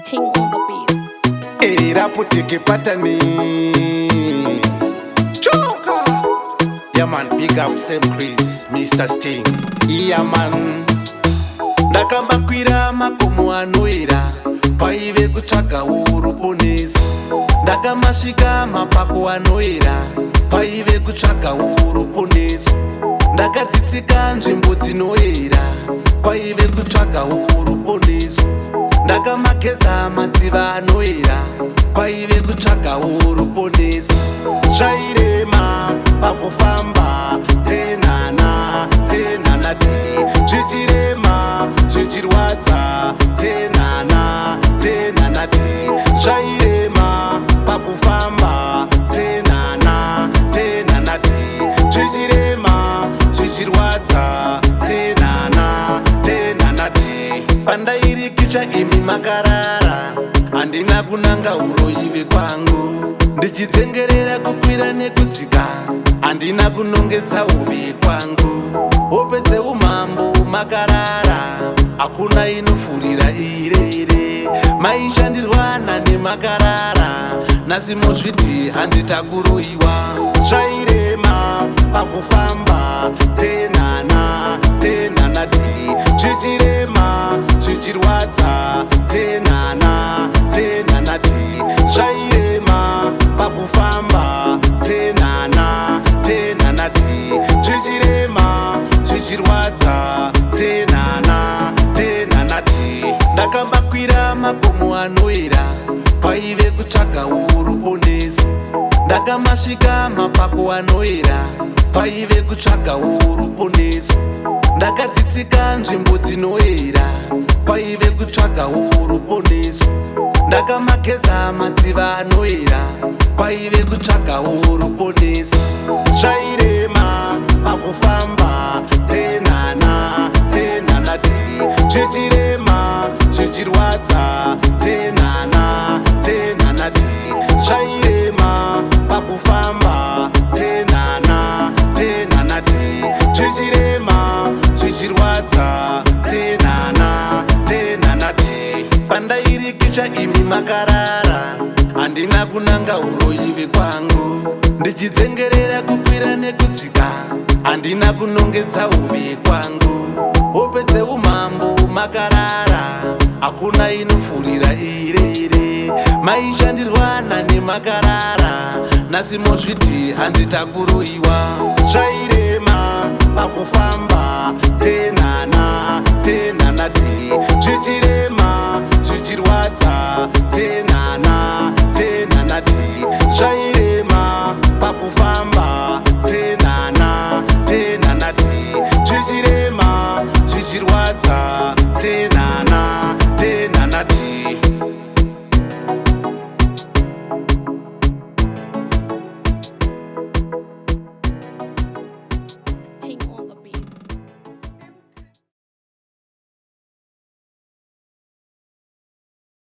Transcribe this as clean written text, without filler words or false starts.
Sting on the beat. Irapo tikipatani Choka. Yeah man, big up Sam Chris, Mr. Sting. Yeah man. Ndakamakwira makomo anoera paive kutsvaga uruponesi. Ndakamasvika mapako anoera paive kutsvaga uruponesi. Ndakadzitsika nzvimbo dzinoera paive kutsvaga uruponesi. Ndakamageza madziva anoera paive kutsvaga uruponesi. Zvairema pakufamba tenhana tenhana ti zvichirema zvichirwadza tenhana tenhana ti zvairema pakufamba tenhana tenhana ti zvichirema zvichirwadza tenhana tenhana ti pandairikicha imi makarara handina kunanga uroyive kwangu ndichitsengerera kukwira nekudzika handina kunongedza uve kwangu hope dzeumambo makarara hakuna inofurira irere maishandirwana nemakarara nhasi mozviti handitakuroyiwa zvairema pakufamba tenhana tenhana ti zvichirema zvichirwadza tenhana tenhana ti zvairema pakufamba tenhana tenhana ti zvichirema zvichirwadza tenhana tenhana ti ndakamakwira makomo anoera paive kutsvaga uruponesi. Ndakamasvika mapako anoera paive kutsvaga uruponesi. Ndakadzitsika nzvimbo dzinoera paive kutsvaga uruponesi. Ndakamageza madziva anoera paive kutsvaga uruponesi. Zvairema pakufamba tenhana tenhana ti zvichirema zvichirwadza tenhana tenhana ti zvairema pakufamba tenhana tenhana ti zvichirema zvichirwadza tenhana tenhana ti pandairikicha imi makarara handina kunanga uroyive kwangu ndichitsengerera kukwira nekudzika handina kunongedza uve kwangu hope dzeumambo makarara hakuna inofurira irere maishandirwana nemakarara nhasi mozviti handitakuroyiwa zvairema pakufamba tenhana tenhana ti zvichirema zvichirwadza tenhana tenhana ti zvairema pakufamba tenhana tenhana ti zvichirema zvichirwadza tenhana tenhana ti